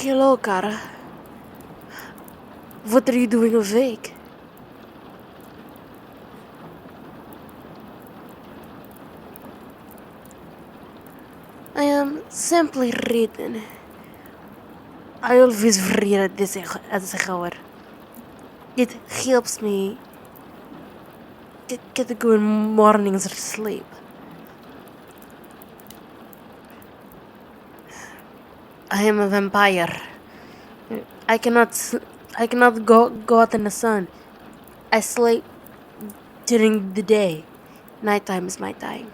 Hello, Cara. What are you doing awake? I am simply reading. I always read at this hour. It helps me get a good morning's sleep. I am a vampire. I cannot go out in the sun. I sleep during the day. Nighttime is my time.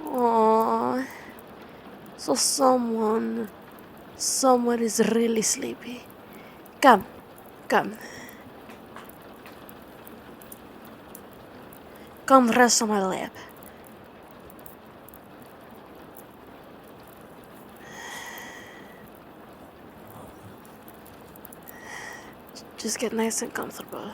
Aww. So someone is really sleepy. Come. Come rest on my lap. Just get nice and comfortable.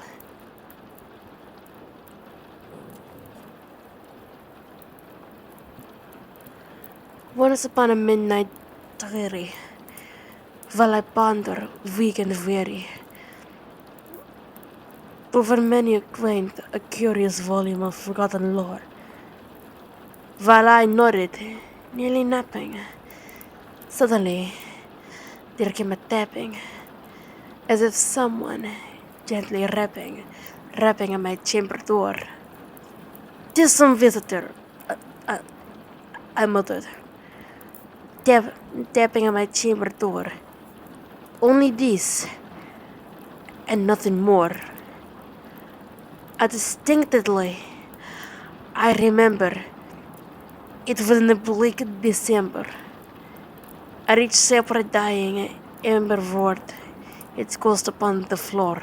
Once upon a midnight dreary, while I ponder, weak and weary, over many a quaint, a curious volume of forgotten lore, while I nodded, nearly napping, suddenly there came a tapping, as if someone gently rapping at my chamber door. "'Tis some visitor," I muttered, tapping at my chamber door. Only this, and nothing more. Distinctly, I remember it was in the bleak December. I reached separate dying ember ward, its ghost upon the floor.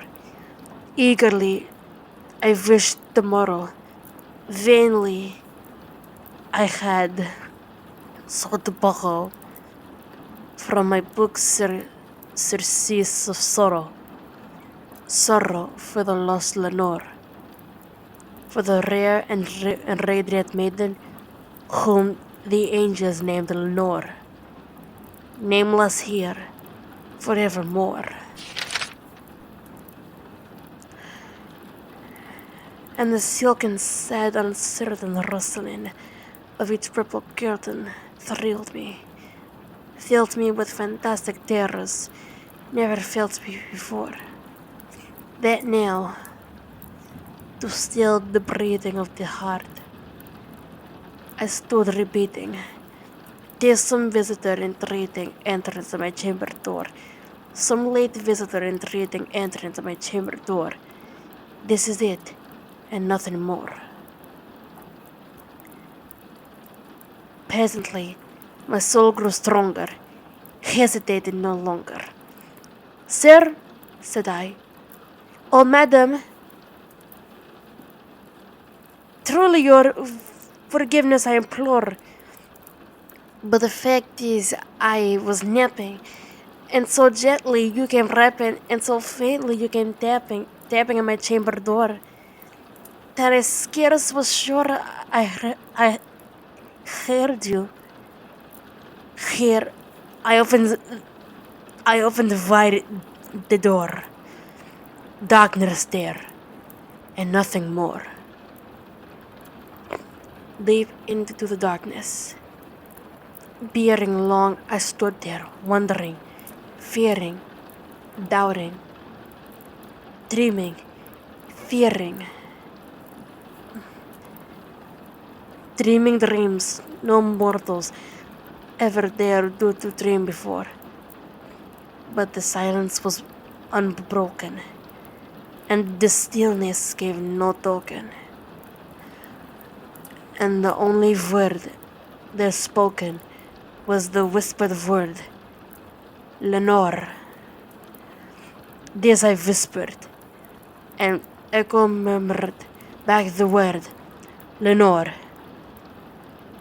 Eagerly, I wished tomorrow. Vainly, I had sought to borrow from my book surcease of sorrow. Sorrow for the lost Lenore, for the rare and radiant maiden whom the angels named Lenore, nameless here forevermore. And the silken, sad, uncertain rustling of its purple curtain thrilled me, filled me with fantastic terrors never felt before. That now, to still the breathing of the heart, I stood repeating, "'Tis some visitor entreating entrance to my chamber door. Some late visitor entreating entrance to my chamber door. This is it, and nothing more." Presently, my soul grew stronger, hesitated no longer. "Sir," said I, "oh, madam, truly your forgiveness I implore. But the fact is, I was napping, and so gently you came rapping, and so faintly you came tapping at my chamber door, that I scarce was sure I heard you. Here, I opened wide the door. Darkness there, and nothing more. Deep into the darkness. Peering long, I stood there, wondering, fearing, doubting, dreaming, fearing. Dreaming dreams no mortals ever dared to dream before. But the silence was unbroken, and the stillness gave no token. And the only word there spoken was the whispered word, "Lenore." This I whispered, and echo murmured back the word, "Lenore."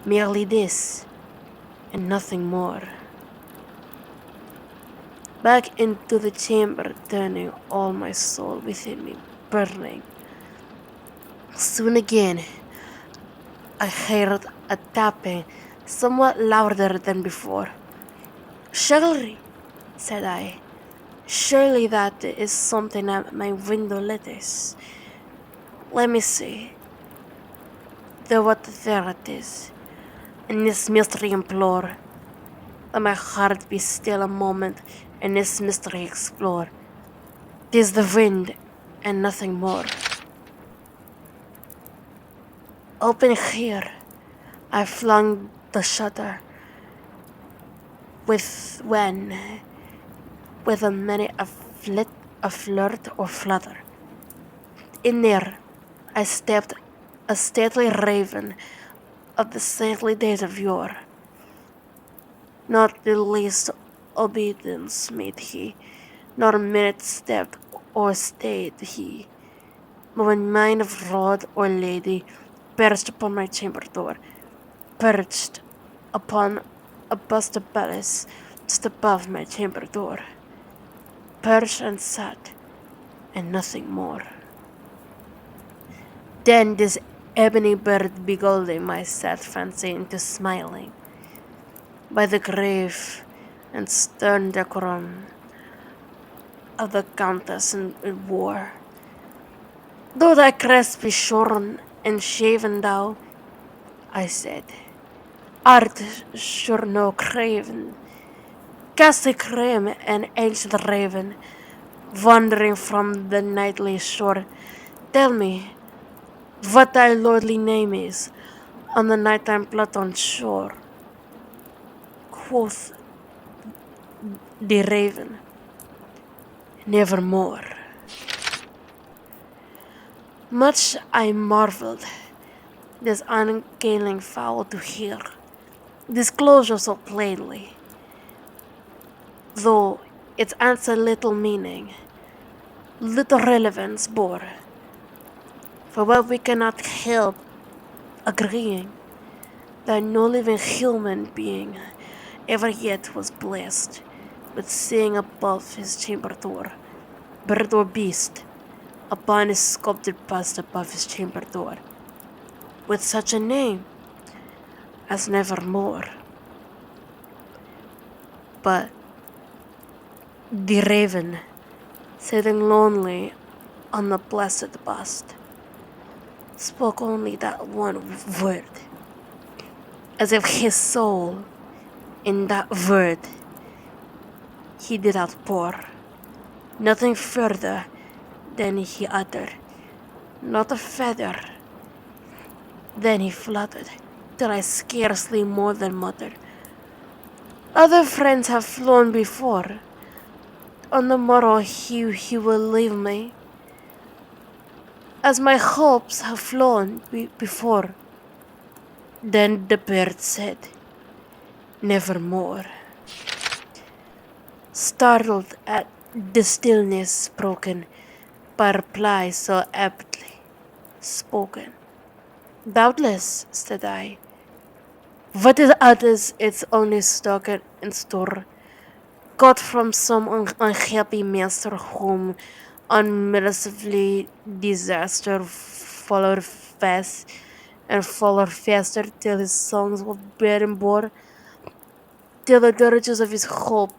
Merely this, and nothing more. Back into the chamber, turning all my soul within me, burning. Soon again, I heard a tapping, somewhat louder than before. Surely, said I, surely that is something at my window lattice. Let me see. There what there it is. In this mystery implore. Let my heart be still a moment and this mystery explore. 'Tis the wind and nothing more. Open here. I flung the shutter with a many a flirt or flutter. In there I stepped a stately raven of the saintly days of yore. Not the least obedience made he, nor minute stepped or stayed he. But when mine of rod or lady perched upon my chamber door, perched upon a bust of palace just above my chamber door, perched and sat, and nothing more. Then this ebony bird beguiling my sad fancy into smiling, by the grave and stern decorum of the countess in war. Though thy crest be shorn and shaven thou, I said, art sure no craven, ghastly creme and ancient raven, wandering from the nightly shore. Tell me what thy lordly name is on the nighttime Platon shore. Quoth the raven, nevermore. Much I marveled this ungainly fowl to hear disclosure so plainly, though its answer little meaning, little relevance bore. For what we cannot help agreeing that no living human being ever yet was blessed with seeing above his chamber door, bird or beast, upon his sculptured bust above his chamber door, with such a name as nevermore. But the raven, sitting lonely on the blessed bust, spoke only that one word, as if his soul in that word he did outpour, nothing further than he uttered, not a feather. Then he fluttered, till I scarcely more than muttered, other friends have flown before. On the morrow he will leave me, as my hopes have flown before. Then the bird said, nevermore. Startled at the stillness broken by reply so aptly spoken. Doubtless, said I, what is others its only stock in store, got from some unhappy master whom unmercifully disaster followed fast and followed faster till his songs were bred and bore, till the dirges of his hope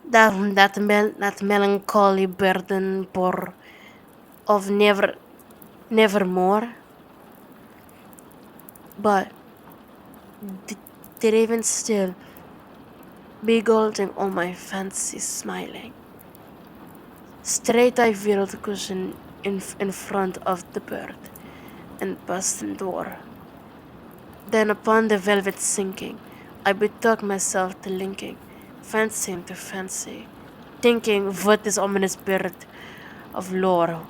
that melancholy burden bore of nevermore. But the raven still beguiling all my fancy smiling. Straight I wheeled the cushion in front of the bird and burst the door. Then upon the velvet sinking, I betook myself to linking, fancying to fancy, thinking what this ominous bird of lore,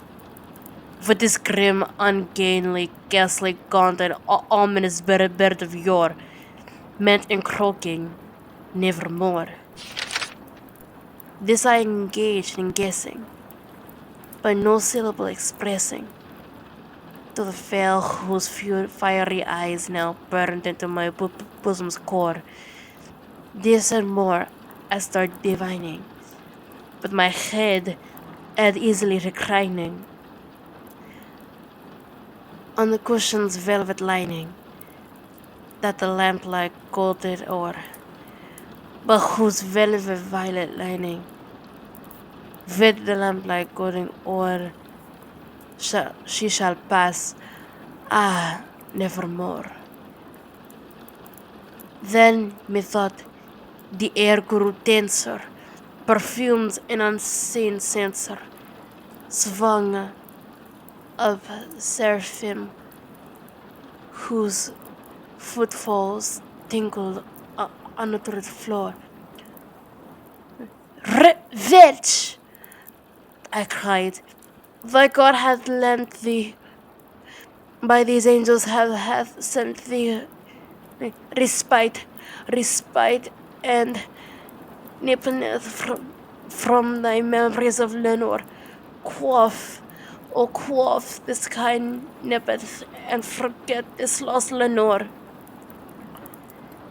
what this grim, ungainly, ghastly, gaunt, and ominous bird of yore meant in croaking, nevermore. This I engaged in guessing, by no syllable expressing, to the veil whose fiery eyes now burned into my bosom's core. This and more I started divining, with my head easily reclining, on the cushion's velvet lining that the lamplight coated o'er, but whose velvet violet lining, with the lamplight coating o'er, she shall pass, nevermore. Then, methought, the air grew denser, perfumed an unseen censer, swung of seraphim whose footfalls tinkled onto the floor. Wretch! I cried. Thy God hath lent thee, by these angels hath sent thee respite, and nippeth from thy memories of Lenore. Quaff, oh quaff this kind nippeth, and forget this lost Lenore.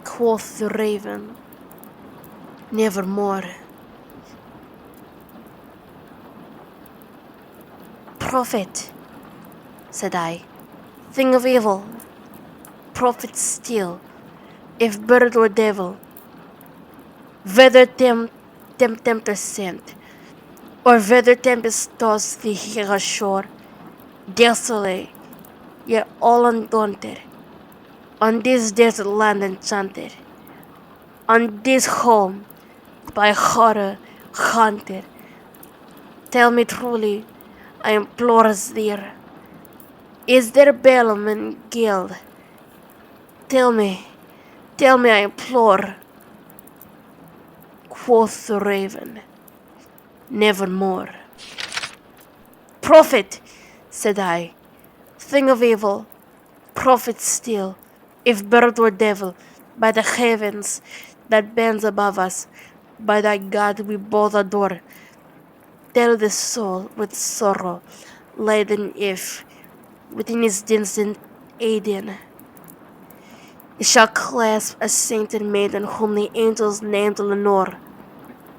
Quoth the raven, nevermore. Prophet, said I, thing of evil, prophet still, if bird or devil, whether tempter sent, or whether tempest tossed thee here ashore, desolate, yet all undaunted, on this desert land enchanted, on this home by horror haunted. Tell me truly, I implore us there, is there Bellum and guild? Tell me, I implore. Quoth the raven, nevermore. Prophet, said I, thing of evil, prophet still, if bird or devil, by the heavens that bends above us, by thy God we both adore. Tell the soul with sorrow laden if, within his distant Eden, it shall clasp a sainted maiden whom the angels named Lenore.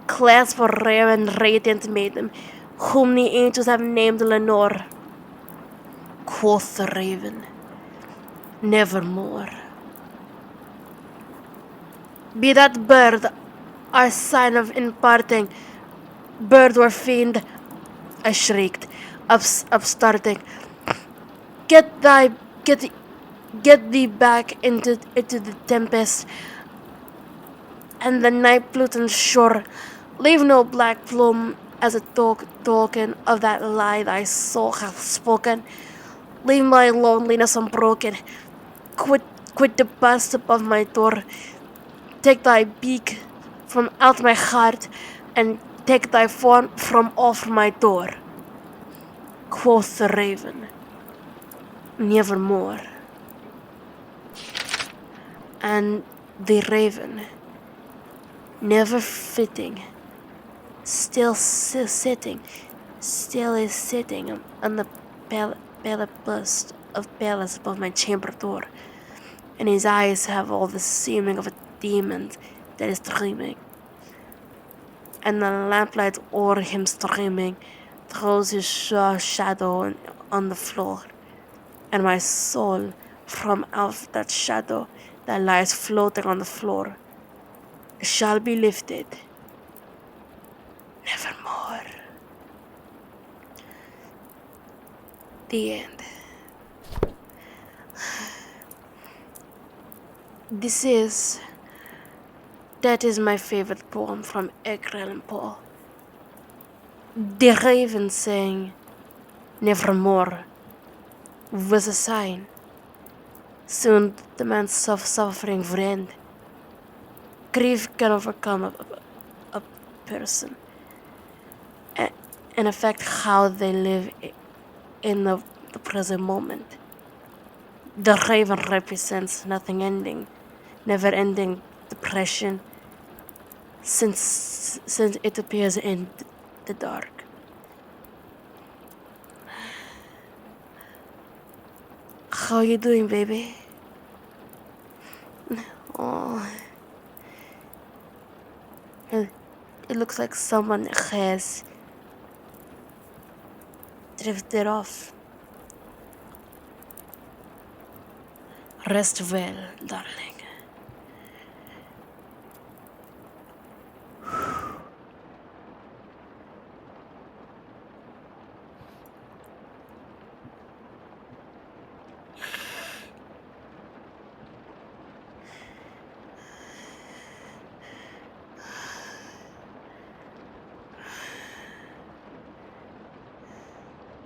Clasp a rare and radiant maiden whom the angels have named Lenore. Quoth the raven, nevermore. Be that bird our sign of imparting, bird or fiend, I shrieked, upstarting. Get thee back into the tempest and the night Pluton's shore. Leave no black plume as a token of that lie thy soul hath spoken. Leave my loneliness unbroken. Quit the bust above my door. Take thy beak from out my heart, and take thy form from off my door. Quoth the raven, nevermore. And the raven, never fitting, still is sitting on the pale bust of Pallas above my chamber door, and his eyes have all the seeming of a demon that is dreaming, and the lamplight o'er him streaming throws his shadow on the floor, and my soul from out that shadow that lies floating on the floor shall be lifted nevermore. The end. That is my favorite poem from Edgar Allan Poe. The raven saying nevermore was a sign. Soon the man's suffering would end. Grief can overcome a person and affect how they live in the present moment. The raven represents nothing ending, never ending depression, since it appears in the dark. How you doing, baby? Oh, it looks like someone has drifted off. Rest well, darling.